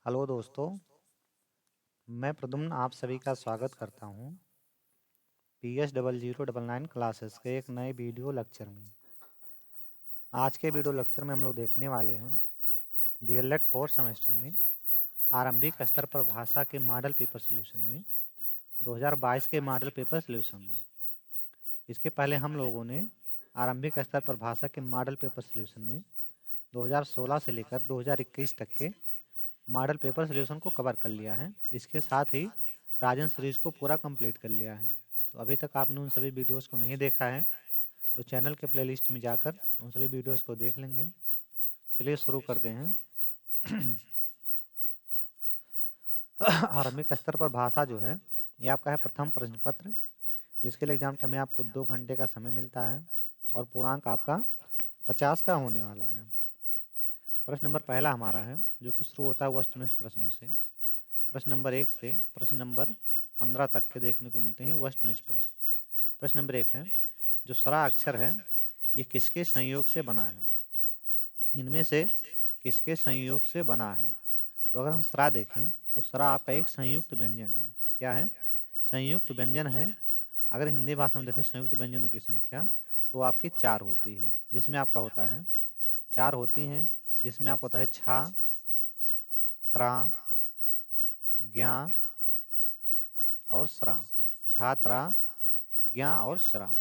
Hello दोस्तों, मैं प्रद्युम्न आप सभी का स्वागत करता हूं PS0099 क्लासेस के एक नए वीडियो लेक्चर में। आज के वीडियो लेक्चर में हम लोग देखने वाले हैं डीएलएड 4 सेमेस्टर में आरंभिक स्तर पर भाषा के मॉडल पेपर सॉल्यूशन में 2022 के मॉडल पेपर सॉल्यूशन में। इसके पहले हम लोगों ने आरंभिक स्तर पर भाषा के मॉडल पेपर सॉल्यूशन में 2016 से लेकर 2021 तक के मॉडल पेपर सॉल्यूशन को कवर कर लिया है। इसके साथ ही राजन सीरीज को पूरा कंप्लीट कर लिया है। तो अभी तक आपने उन सभी वीडियोस को नहीं देखा है तो चैनल के प्लेलिस्ट में जाकर उन सभी वीडियोस को देख लेंगे। चलिए शुरू करते हैं। आरंभिक स्तर पर भाषा जो है ये आपका है प्रथम प्रश्न पत्र, जिसके लिए एग्जाम टाइम में आपको 2 घंटे का समय मिलता है और पूर्णांक आपका 50 का होने वाला है। प्रश्न नंबर पहला हमारा है जो कि शुरू होता है वस्तुनिष्ठ प्रश्नों से। प्रश्न नंबर 1 से प्रश्न नंबर 15 तक के देखने को मिलते हैं वस्तुनिष्ठ प्रश्न। प्रश्न नंबर 1 है, जो सरा अक्षर है ये किसके संयोग से बना है? इनमें से किसके संयोग से बना है? तो अगर हम सरा देखें तो सरा आपका एक संयुक्त व्यंजन है। क्या है? संयुक्त व्यंजन है। अगर हिंदी भाषा में देखें संयुक्त व्यंजनों की संख्या तो आपकी 4 होती है, जिसमें आपका होता है 4 होती हैं, जिसमें आपका होता है छा, त्रा, ज्ञा और श्रा। छात्रा, ज्ञा और श्रा,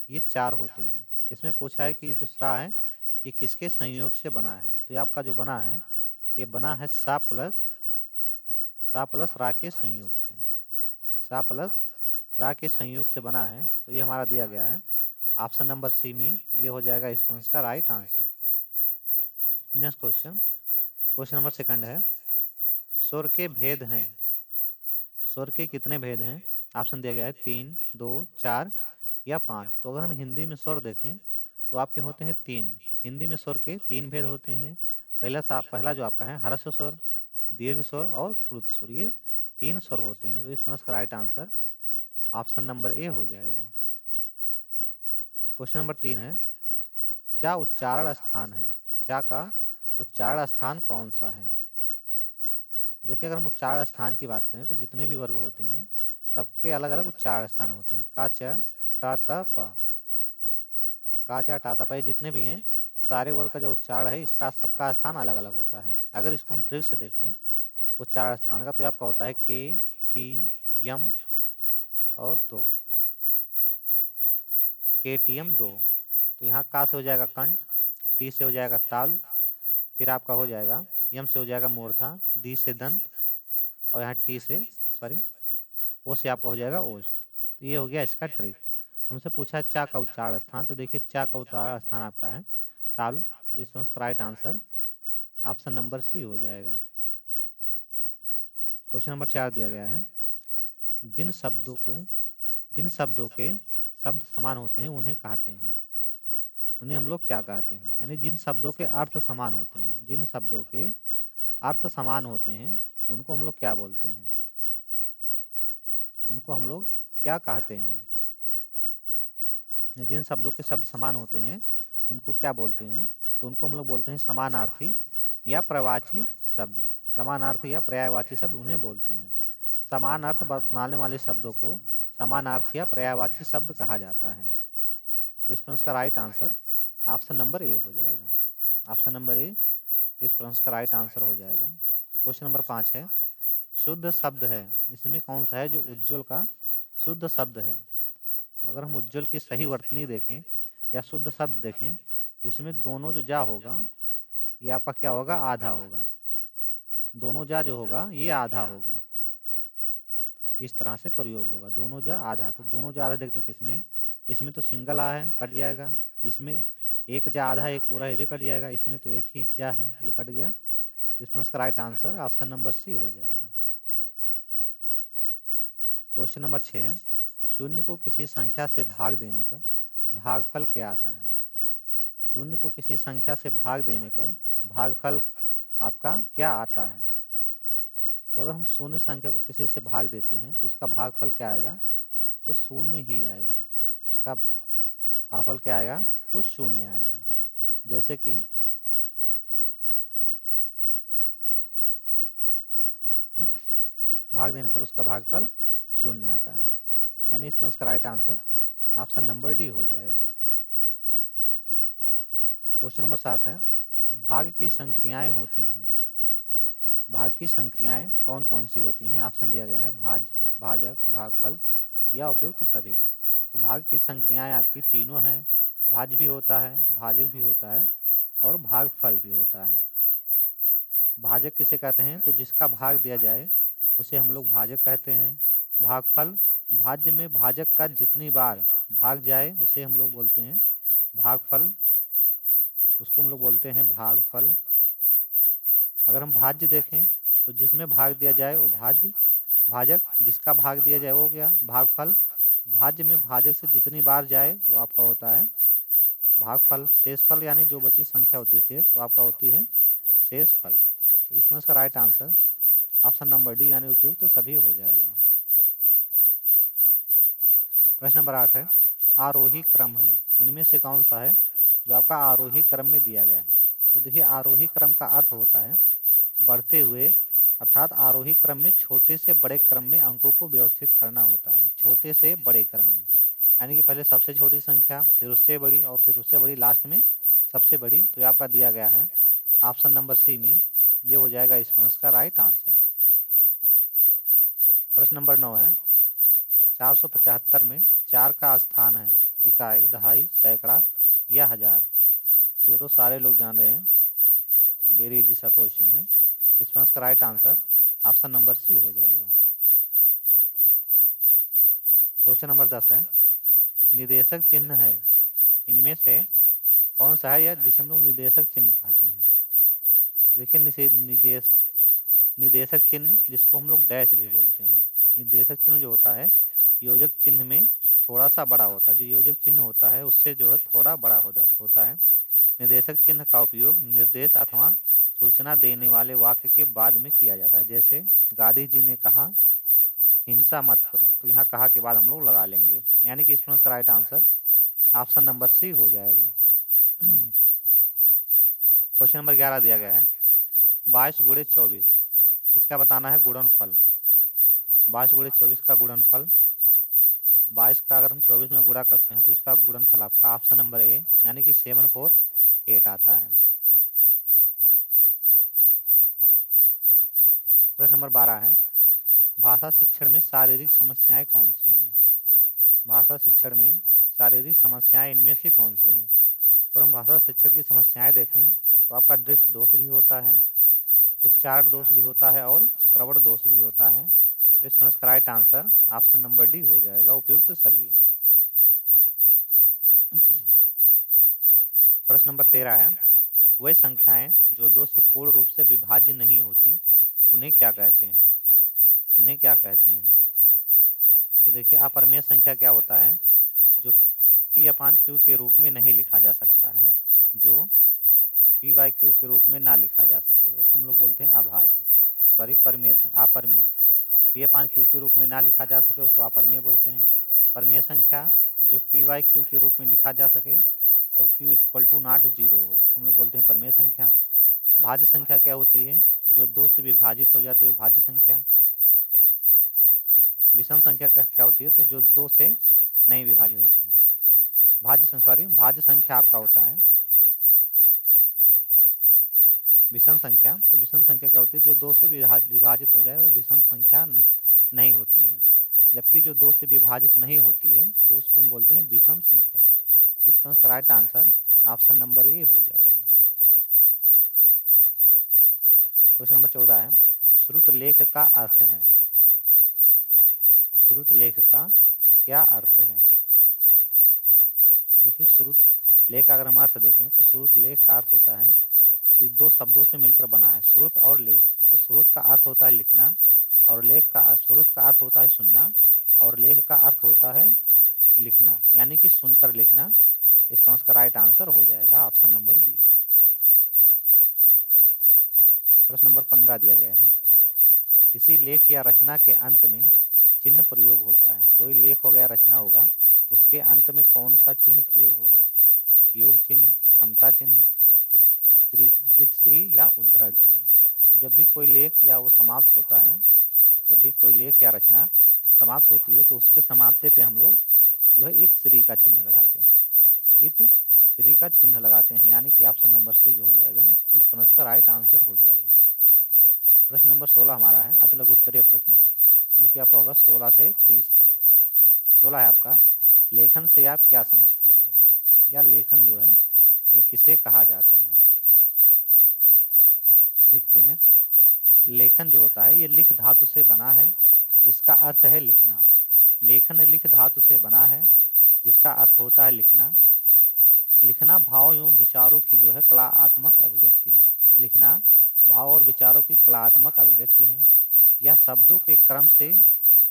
ये 4 होते हैं। इसमें पूछा है कि जो श्रा है ये किसके संयोग से बना है? तो ये आपका जो बना है ये बना है सा प्लस रा के संयोग से। सा प्लस रा के संयोग से बना है, तो ये हमारा दिया गया है ऑप्शन नंबर सी में। ये हो जाएगा इस प्रश्न का right answer. Next question, question number second है, स्वर के भेद हैं। स्वर के कितने भेद हैं? ऑप्शन दिया गया है 3, 2, 4 या 5। तो अगर हम हिंदी में स्वर देखें तो आपके होते हैं 3। हिंदी में स्वर के 3 भेद होते हैं। पहला जो आपका है ह्रस्व स्वर, दीर्घ स्वर और प्लुत स्वर, ये 3 स्वर होते हैं। तो इस प्रश्न का right answer option number A हो जाएगा। क्वेश्चन नंबर 3 है, चा उच्चारण स्थान है। चा का उच्चारण स्थान कौन सा है? तो देखिए अगर हम उच्चारण स्थान की बात करें तो जितने भी वर्ग होते हैं सबके अलग अलग उच्चारण स्थान होते हैं। का, चा, टा, ता, पा। का, चा, टा, ता, पा, ये जितने भी हैं सारे वर्ग का जो उच्चारण है इसका सबका स्थान अलग अलग होता है। अगर इसको हम ट्रिक से देखें उच्चारण स्थान का तो आपका होता है के, टी, यम और दो। के, टी, यम, दो। तो यहाँ का से हो जाएगा कंठ, टी से हो जाएगा तालु, फिर आपका हो जाएगा यम से हो जाएगा मूर्धा, दी से दंत और यहाँ टी से सॉरी ओ से आपका हो जाएगा ओष्ठ। तो ये हो गया इसका ट्रिक। हमसे पूछा है चा का उच्चारण स्थान, तो देखिए चा का उच्चारण स्थान आपका है तालु। इस प्रश्न का right answer option number C हो जाएगा। क्वेश्चन नंबर 4 दिया गया है, जिन शब्दों के शब्द समान होते हैं उन्हें कहते हैं। उन्हें हम लोग क्या कहते हैं? यानी जिन शब्दों के अर्थ समान होते हैं, जिन शब्दों के अर्थ समान होते हैं उनको हम लोग क्या बोलते हैं? उनको हम लोग क्या कहते हैं? जिन शब्दों के शब्द समान होते हैं उनको क्या बोलते हैं? तो उनको हम लोग बोलते हैं समानार्थी या प्रवाची शब्द। समानार्थी या पर्यायवाची शब्द उन्हें बोलते हैं। समान अर्थ बनाने वाले शब्दों को समानार्थी या पर्यायवाची शब्द कहा जाता है। तो इस प्रश्न का right answer option number A हो जाएगा। ऑप्शन नंबर ए इस प्रश्न का राइट आंसर हो जाएगा। क्वेश्चन नंबर 5 है, शुद्ध शब्द है, इसमें कौन सा है जो उज्ज्वल का शुद्ध शब्द है? तो अगर हम उज्ज्वल की सही वर्तनी देखें या शुद्ध शब्द देखें तो इसमें दोनों जो जा होगा ये आपका क्या होगा? आधा होगा। दोनों जा जो होगा ये आधा होगा। इस तरह से प्रयोग होगा, दोनों जा आधा। तो दोनों जा आधा देखते हैं किसमें? इसमें तो सिंगल आ है, कट जाएगा। इसमें एक जा आधा एक पूरा ये भी कट जाएगा। इसमें तो एक ही जा है, ये कट गया। इस प्रश्न का right answer option number C हो जाएगा। क्वेश्चन नंबर 6 है, शून्य को किसी संख्या से भाग देने पर भागफल क्या आता है? शून्य को किसी संख्या से भाग देने पर भागफल आपका क्या आता है? तो अगर हम शून्य संख्या को किसी से भाग देते हैं तो उसका भागफल क्या आएगा? तो शून्य ही आएगा। उसका भागफल क्या आएगा? तो शून्य आएगा। जैसे कि भाग देने पर उसका भागफल 0 आता है। यानी इस प्रश्न का right answer option number D हो जाएगा। क्वेश्चन नंबर 7 है, भाग की संक्रियाएं होती हैं। भाग की संक्रियाएं कौन कौन सी होती हैं? ऑप्शन दिया गया है भाज, भाजक, भागफल या उपयुक्त सभी। तो भाग की संक्रियाएं आपकी तीनों हैं। भाज भी होता है, भाजक भी होता है और भागफल भी होता है। भाजक किसे कहते हैं? तो जिसका भाग दिया जाए उसे हम लोग भाजक कहते हैं। भागफल, भाज्य में भाजक का जितनी बार भाग जाए उसे हम लोग बोलते हैं भागफल, उसको हम लोग बोलते हैं भागफल। अगर हम भाज्य देखें तो जिसमें भाग दिया जाए वो भाज्य, भाजक जिसका भाग दिया जाए वो हो गया भागफल। भाज्य में भाजक से जितनी बार जाए वो आपका होता है भागफल। शेषफल यानी जो बची संख्या होती है शेष, वो आपका होती है शेषफल। तो इसमें इसका right answer option number D यानी उपयुक्त सभी हो जाएगा। प्रश्न नंबर 8 है, आरोही क्रम है, इनमें से कौन सा है जो आपका आरोही क्रम में दिया गया है? तो देखिए आरोही क्रम का अर्थ होता है बढ़ते हुए, अर्थात आरोही क्रम में छोटे से बड़े क्रम में अंकों को व्यवस्थित करना होता है। छोटे से बड़े क्रम में यानी कि पहले सबसे छोटी संख्या, फिर उससे बड़ी और फिर उससे बड़ी, लास्ट में सबसे बड़ी। तो ये आपका दिया गया है ऑप्शन नंबर सी में, ये हो जाएगा इस प्रश्न का राइट आंसर। प्रश्न नंबर 9 है, 475 में 4 का स्थान है इकाई, दहाई, सैकड़ा या हजार। तो ये तो सारे लोग जान रहे हैं, वेरी इजी सा क्वेश्चन है। इस प्रश्न का right answer option number C हो जाएगा। क्वेश्चन नंबर 10 है, निर्देशक चिन्ह है, इनमें से कौन सा है या जिसे हम लोग निर्देशक चिन्ह कहते हैं? देखिए निर्देशक चिन्ह जिसको हम लोग डैश भी बोलते हैं। निर्देशक चिन्ह जो होता है योजक चिन्ह में थोड़ा सा बड़ा होता है। जो योजक चिन्ह होता है उससे जो है थोड़ा बड़ा होता है। निर्देशक चिन्ह का उपयोग निर्देश अथवा सूचना देने वाले वाक्य के बाद में किया जाता है। जैसे गांधी जी ने कहा हिंसा मत करो, तो यहाँ कहा के बाद हम लोग लगा लेंगे। यानी कि इस प्रश्न का right answer option number C हो जाएगा। क्वेश्चन नंबर 11 दिया गया है, 22 × 24, इसका बताना है गुणनफल। 22 × 24 का गुणनफल, तो 22 का अगर हम 24 में गुणा करते हैं तो इसका गुणनफल आपका ऑप्शन नंबर ए यानी कि 748 आता है। प्रश्न नंबर 12 है, भाषा शिक्षण में शारीरिक समस्याएं कौन सी हैं? भाषा शिक्षण में शारीरिक समस्याएं इनमें से कौन सी हैं? और हम भाषा शिक्षण की समस्याएं देखें तो आपका दृष्टि दोष भी होता है, उच्चारण दोष भी होता है और श्रवण दोष भी होता है। तो इस प्रश्न का right answer option number D हो जाएगा, उपयुक्त सभी। प्रश्न नंबर 13 है, वे संख्याएं जो 2 से पूर्ण रूप से विभाज्य नहीं होती उन्हें क्या कहते हैं? उन्हें क्या कहते हैं? तो देखिए अपरिमेय संख्या क्या होता है? जो P/Q के रूप में नहीं लिखा जा सकता है, जो P/Q के रूप में ना लिखा जा सके उसको हम लोग बोलते हैं अभाज्य, सॉरी परिमेय संख्या, अपरिमेय। P/Q के रूप में ना लिखा जा सके उसको अपरिमेय बोलते हैं। परिमेय संख्या जो P/Q के रूप में लिखा जा सके और Q = 0 हो उसको हम लोग बोलते हैं परिमेय संख्या। भाज्य संख्या क्या होती है? जो 2 से विभाजित हो जाती है वो भाज्य संख्या। विषम संख्या क्या होती है? तो जो 2 से नहीं विभाजित होती है। भाज्य संख्या आपका होता है विषम संख्या। तो विषम संख्या क्या होती है? जो 2 से विभाजित हो जाए वो विषम संख्या नहीं होती है। जबकि जो 2 से विभाजित नहीं होती है वो उसको हम बोलते हैं विषम संख्या। तो इस प्रश्न का right answer option number A हो जाएगा। क्वेश्चन नंबर 14 है, श्रुत लेख का अर्थ है। श्रुत लेख का क्या अर्थ है? तो देखिए श्रुत लेख का अगर हम अर्थ देखें तो श्रुत लेख का अर्थ होता है कि 2 शब्दों से मिलकर बना है, श्रुत और लेख। तो श्रुत का अर्थ होता है लिखना और श्रुत का अर्थ होता है सुनना और लेख का अर्थ होता है लिखना, यानी कि सुनकर लिखना। इस प्रश्न का राइट आंसर हो जाएगा ऑप्शन नंबर बी। प्रश्न नंबर 15 दिया गया है, किसी लेख या रचना के अंत में चिन्ह प्रयोग होता है। कोई लेख हो गया रचना होगा उसके अंत में कौन सा चिन्ह प्रयोग होगा? योग चिन्ह, समता चिन्ह, श्री या उद्धरण चिन्ह। तो जब भी कोई लेख या वो समाप्त होता है, जब भी कोई लेख या रचना समाप्त होती है तो उसके समाप्ति पे हम लोग जो है इत श्री का चिन्ह लगाते हैं, इत श्री का चिन्ह लगाते हैं, यानी कि ऑप्शन नंबर सी जो हो जाएगा इस प्रश्न का राइट आंसर हो जाएगा। प्रश्न नंबर 16 हमारा है अति लघु उत्तरीय प्रश्न, जो कि आपका होगा 16 से 30 तक। 16 है आपका, लेखन से आप क्या समझते हो, या लेखन जो है ये किसे कहा जाता है। देखते हैं, लेखन जो होता है ये लिख धातु से बना है जिसका अर्थ है लिखना। लेखन लिख धातु से बना है जिसका अर्थ होता है लिखना। लिखना भाव एवं विचारों की जो है कलात्मक अभिव्यक्ति है। लिखना भाव और विचारों की कलात्मक अभिव्यक्ति है। यह शब्दों के क्रम से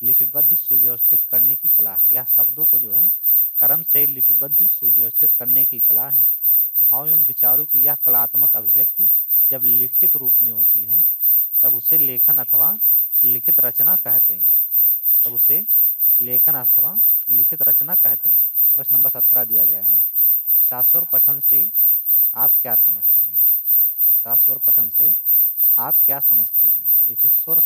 लिपिबद्ध सुव्यवस्थित करने की कला है। यह शब्दों को जो है क्रम से लिपिबद्ध सुव्यवस्थित करने की कला है। भाव एवं विचारों की यह कलात्मक अभिव्यक्ति जब लिखित रूप में होती है तब उसे लेखन अथवा लिखित रचना कहते हैं। तब उसे लेखन अथवा लिखित रचना कहते हैं। प्रश्न नंबर 17 दिया गया है, शास्वर पठन से आप क्या समझते हैं। शास्वर पठन से आप क्या समझते हैं। तो देखिए, स्वर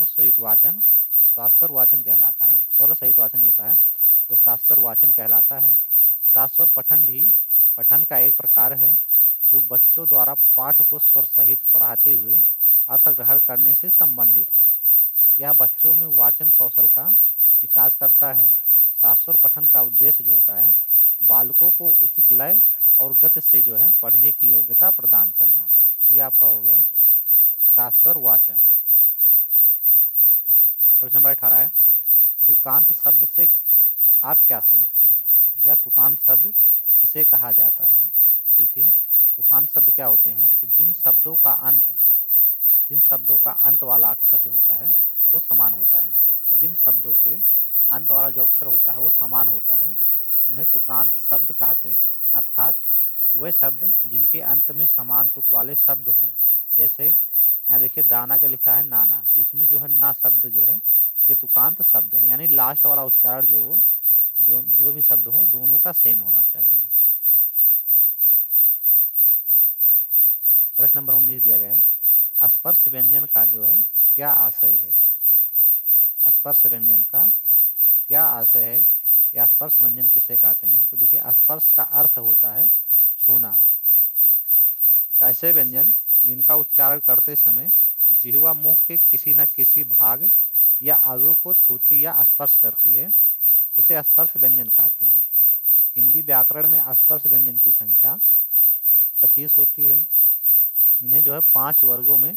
सहित वाचन शास्वर वाचन कहलाता है। स्वर सहित वाचन जो होता है वो शास्वर वाचन कहलाता है। शास्वर पठन भी पठन का एक प्रकार है जो बच्चों द्वारा पाठ को स्वर सहित पढ़ाते हुए अर्थ ग्रहण करने से संबंधित है। यह बच्चों में वाचन कौशल का विकास करता है। शास्वर पठन का उद्देश्य जो होता है बालकों को उचित लय और गति से जो है पढ़ने की योग्यता प्रदान करना। तो ये आपका हो गया शास्वर वाचन। प्रश्न नंबर 18 है, तुकांत शब्द से आप क्या समझते हैं, या तुकांत शब्द किसे कहा जाता है। तो देखिए, तुकांत शब्द क्या होते हैं, तो जिन शब्दों का अंत वाला अक्षर जो होता है वो समान होता है। जिन शब्दों के अंत वाला जो अक्षर होता है वो समान होता है उन्हें तुकांत शब्द कहते हैं। अर्थात वे शब्द जिनके अंत में समान तुक वाले शब्द हों। जैसे यहाँ देखिए दाना का लिखा है नाना, तो इसमें जो है ना शब्द जो है ये तुकांत शब्द है, यानी लास्ट वाला उच्चारण जो हो जो भी शब्द हो दोनों का सेम होना चाहिए। प्रश्न नंबर 19 दिया गया है, स्पर्श व्यंजन का जो है क्या आशय है। स्पर्श व्यंजन का क्या आशय है, या स्पर्श व्यंजन किसे कहते हैं। तो देखिए, स्पर्श का अर्थ होता है छूना। ऐसे व्यंजन जिनका उच्चारण करते समय जिह्वा मुंह के किसी न किसी भाग या अवयव को छूती या स्पर्श करती है उसे स्पर्श व्यंजन कहते हैं। हिंदी व्याकरण में स्पर्श व्यंजन की संख्या 25 होती है। इन्हें जो है 5 वर्गों में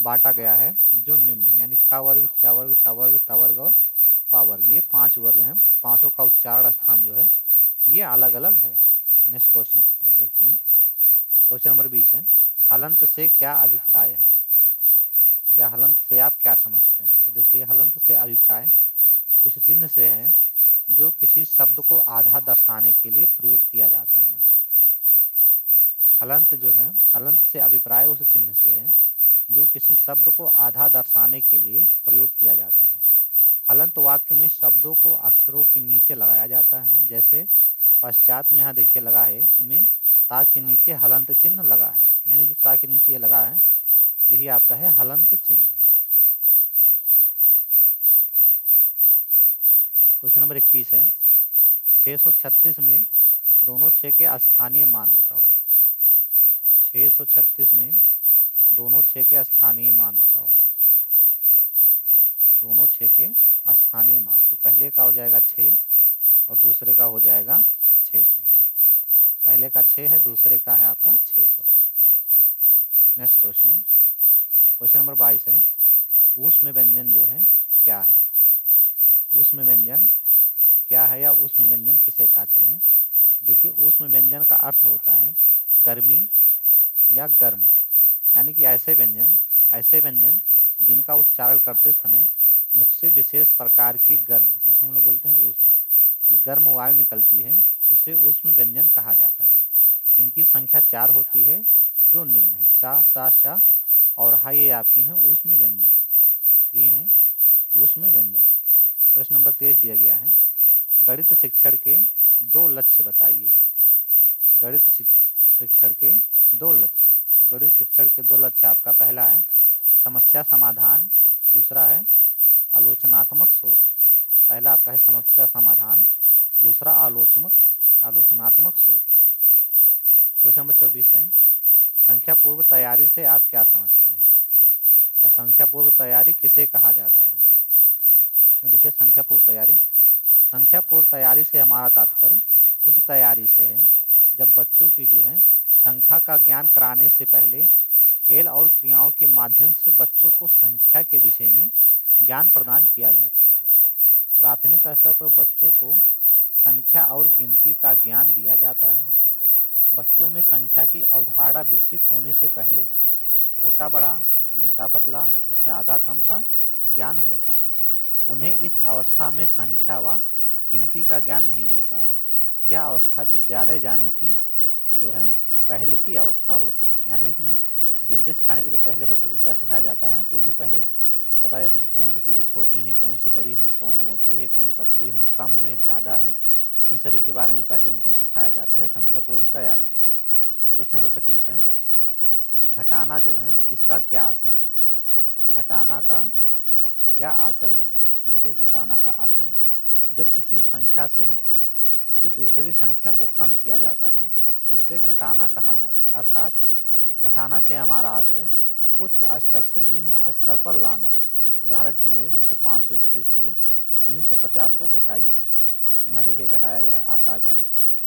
बांटा गया है जो निम्न है, यानी का वर्ग, च वर्ग, ट वर्ग, त वर्ग और पा वर्ग, ये 5 वर्ग हैं। पांचों का उच्चारण स्थान जो है ये अलग अलग है। नेक्स्ट क्वेश्चन की तरफ देखते हैं। क्वेश्चन नंबर 20 है, हलंत से क्या अभिप्राय है, या हलंत से आप क्या समझते हैं। तो देखिए, हलंत से अभिप्राय उस चिन्ह से है जो किसी शब्द को आधा दर्शाने के लिए प्रयोग किया जाता है। हलंत जो है, हलंत से अभिप्राय उस चिन्ह से है जो किसी शब्द को आधा दर्शाने के लिए प्रयोग किया जाता है। हलंत वाक्य में शब्दों को अक्षरों के नीचे लगाया जाता है। जैसे पश्चात में यहाँ देखिए लगा है में ता के नीचे हलंत चिन्ह लगा है, यानी जो ता के नीचे ये लगा है यही आपका है हलंत चिन्ह। क्वेश्चन नंबर 21 है, 636 में दोनों 6 के स्थानीय मान बताओ। 636 में दोनों 6 के स्थानीय मान बताओ। दोनों 6 के स्थानीय मान, तो पहले का हो जाएगा 6 और दूसरे का हो जाएगा 600। पहले का 6 है, दूसरे का है आपका 600। नेक्स्ट क्वेश्चन, क्वेश्चन नंबर 22 है, ऊष्म व्यंजन जो है क्या है। ऊष्म व्यंजन क्या है, या ऊष्म व्यंजन किसे कहते हैं। देखिए, ऊष्म व्यंजन का अर्थ होता है गर्मी या गर्म, यानी कि ऐसे व्यंजन जिनका उच्चारण करते समय मुख से विशेष प्रकार की गर्म, जिसको हम लोग बोलते हैं ऊष्म, ये गर्म वायु निकलती है उसे ऊष्म व्यंजन कहा जाता है। इनकी संख्या 4 होती है जो निम्न है सा, सा, शा और हा, ये आपके हैं ऊष्म व्यंजन। ये हैं ऊष्म व्यंजन। प्रश्न नंबर 23 दिया गया है, गणित शिक्षण के 2 लक्ष्य बताइए। गणित शिक्षण के 2 लक्ष्य, तो गणित शिक्षण के 2 लक्ष्य आपका पहला है समस्या समाधान, दूसरा है आलोचनात्मक सोच। पहला आपका है समस्या समाधान, दूसरा आलोचनात्मक सोच। क्वेश्चन नंबर 24 है संख्या पूर्व तैयारी से आप क्या समझते हैं, या संख्या पूर्व तैयारी किसे कहा जाता है। तो देखिए संख्या पूर्व तैयारी से हमारा तात्पर्य उस तैयारी से है जब बच्चों की जो है संख्या का ज्ञान कराने से पहले खेल और क्रियाओं के माध्यम से बच्चों को संख्या के विषय में ज्ञान प्रदान किया जाता है। प्राथमिक स्तर पर बच्चों को संख्या और गिनती का ज्ञान दिया जाता है। बच्चों में संख्या की अवधारणा विकसित होने से पहले छोटा बड़ा, मोटा पतला, ज़्यादा कम का ज्ञान होता है। उन्हें इस अवस्था में संख्या व गिनती का ज्ञान नहीं होता है। यह अवस्था विद्यालय जाने की जो है पहले की अवस्था होती है। यानी इसमें गिनती सिखाने के लिए पहले बच्चों को क्या सिखाया जाता है, तो उन्हें पहले बताया जाता है कि कौन सी चीज़ें छोटी हैं, कौन सी बड़ी हैं, कौन मोटी है, कौन पतली है, कम है, ज़्यादा है, इन सभी के बारे में पहले उनको सिखाया जाता है संख्या पूर्व तैयारी में। क्वेश्चन नंबर 25 है घटाना जो है इसका क्या आशय है। घटाना का क्या आशय है, तो देखिए घटाना का आशय जब किसी संख्या से किसी दूसरी संख्या को कम किया जाता है तो उसे घटाना कहा जाता है। अर्थात घटाना से हमारा आशय उच्च स्तर से निम्न स्तर पर लाना। उदाहरण के लिए जैसे 521 से 350 को घटाइए, तो यहाँ देखिए घटाया गया, आपका आ गया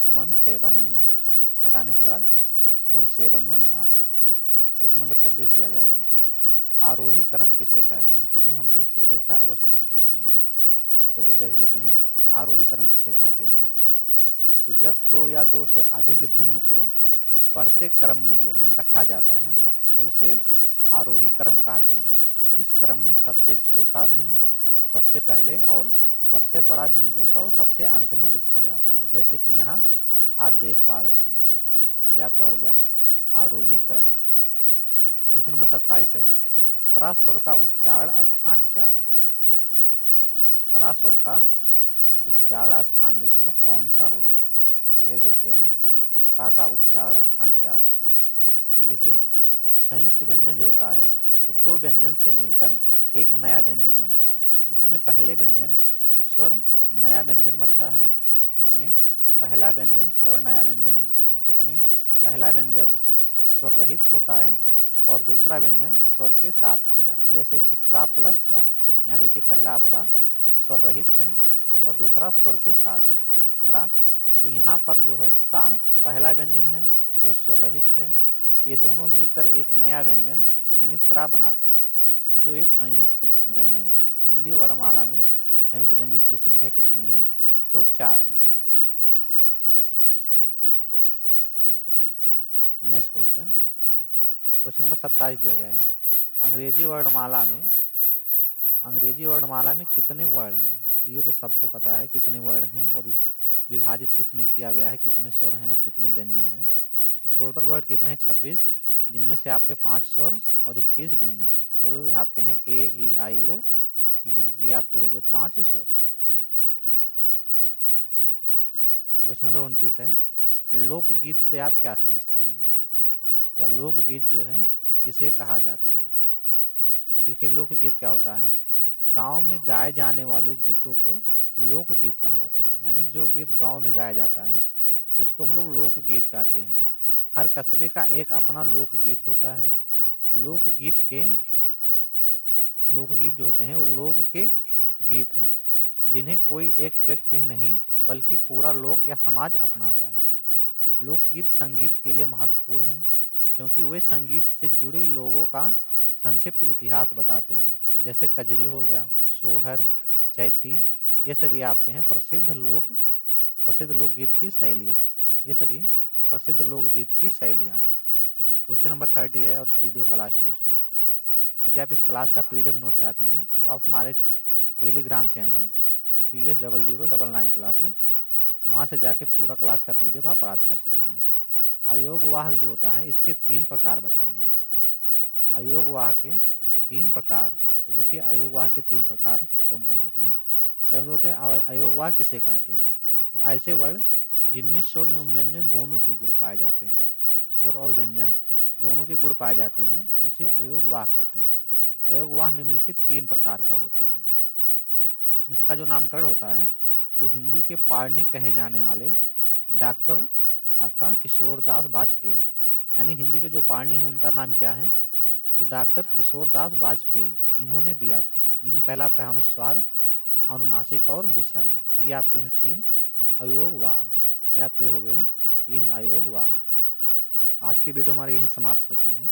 171, घटाने के बाद 171 आ गया। क्वेश्चन नंबर 26 दिया गया है आरोही क्रम किसे कहते हैं। तो अभी हमने इसको देखा है 19 प्रश्नों में, चलिए देख लेते हैं आरोही क्रम किसे कहते हैं। तो जब दो या दो से अधिक भिन्न को बढ़ते क्रम में जो है रखा जाता है तो उसे आरोही क्रम कहते हैं। इस क्रम में सबसे छोटा भिन्न सबसे पहले और सबसे बड़ा भिन्न जो होता है वो सबसे अंत में लिखा जाता है, जैसे कि यहाँ आप देख पा रहे होंगे। ये आपका हो गया आरोही क्रम। क्वेश्चन नंबर 27 है त्रा स्वर का उच्चारण स्थान क्या है। त्रा स्वर का उच्चारण स्थान जो है वो कौन सा होता है, तो चलिए देखते हैं त्रा का उच्चारण स्थान क्या होता है। तो देखिए संयुक्त व्यंजन जो होता है वो दो व्यंजन से मिलकर एक नया व्यंजन बनता है। इसमें पहले व्यंजन स्वर नया व्यंजन बनता है। इसमें पहला व्यंजन स्वर नया व्यंजन बनता है। इसमें पहला व्यंजन स्वर रहित होता है और दूसरा व्यंजन स्वर के साथ आता है, जैसे कि ता प्लस रा। यहाँ देखिए पहला आपका स्वर रहित है और दूसरा स्वर के साथ है त्रा। तो यहाँ पर जो है ता पहला व्यंजन है जो स्वर रहित है, ये दोनों मिलकर एक नया व्यंजन यानी त्रा बनाते हैं जो एक संयुक्त व्यंजन है। हिंदी वर्णमाला में संयुक्त व्यंजन की संख्या कितनी है, तो 4 है। नेक्स्ट क्वेश्चन, क्वेश्चन नंबर 27 दिया गया है अंग्रेजी वर्णमाला में कितने वर्ण हैं। तो ये तो सबको पता है कितने वर्ण हैं और इस विभाजित किसमें किया गया है, कितने स्वर हैं और कितने व्यंजन हैं। तो टोटल वर्ड कितने हैं 26, जिनमें से आपके 5 स्वर और 21 व्यंजन। स्वर आपके हैं ए ई आई ओ यू, ये आपके हो गए 5 स्वर। क्वेश्चन नंबर 29 है लोकगीत से आप क्या समझते हैं, या लोकगीत जो है किसे कहा जाता है। तो देखिए लोकगीत क्या होता है, गांव में गाए जाने वाले गीतों को लोकगीत कहा जाता है। यानी जो गीत गांव में गाया जाता है उसको हम लोग लोकगीत कहते हैं। हर कस्बे का एक अपना लोकगीत होता है। लोकगीत जो होते हैं वो लोक के गीत हैं जिन्हें कोई एक व्यक्ति नहीं बल्कि पूरा लोक या समाज अपनाता है। लोकगीत संगीत के लिए महत्वपूर्ण हैं क्योंकि वे संगीत से जुड़े लोगों का संक्षिप्त इतिहास बताते हैं। जैसे कजरी हो गया, सोहर, चैती, ये सभी आपके हैं प्रसिद्ध लोकगीत की शैलियाँ। ये सभी प्रसिद्ध लोकगीत की शैलियाँ हैं। क्वेश्चन नंबर 30 है और इस वीडियो का लास्ट क्वेश्चन। यदि आप इस क्लास का PDF नोट चाहते हैं तो आप हमारे टेलीग्राम चैनल PS0099 क्लासेस, वहाँ से जाके पूरा क्लास का PDF आप प्राप्त कर सकते हैं। अयोगवाहक जो होता है इसके 3 प्रकार बताइए। अयोगवाहक के 3 प्रकार, तो देखिए अयोगवाहक के 3 प्रकार कौन कौन से होते हैं। तो हम होते हैं अयोगवाहक किसे कहते हैं, तो ऐसे वर्ण जिनमें स्वर एवं व्यंजन दोनों के गुण पाए जाते हैं, स्वर और व्यंजन दोनों के गुण पाए जाते हैं उसे अयोगवाहक कहते हैं। अयोगवाह निम्नलिखित 3 प्रकार का होता है। इसका जो नामकरण होता है तो हिंदी के पाणिनि कहे जाने वाले डॉक्टर आपका किशोर दास वाजपेयी, यानी हिंदी के जो पाणिनि हैं उनका नाम क्या है, तो डॉक्टर किशोर दास वाजपेयी, इन्होंने दिया था। जिनमें पहला आपका है अनुस्वार, अनुनासिक और विसर्ग। ये आपके हैं 3 अयोगवाह। ये आपके हो गए 3 अयोगवाह। आज की वीडियो हमारी यहीं समाप्त होती है।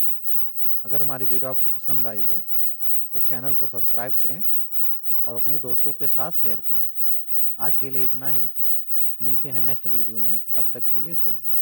अगर हमारी वीडियो आपको पसंद आई हो तो चैनल को सब्सक्राइब करें और अपने दोस्तों के साथ शेयर करें। आज के लिए इतना ही, मिलते हैं नेक्स्ट वीडियो में, तब तक के लिए जय हिंद।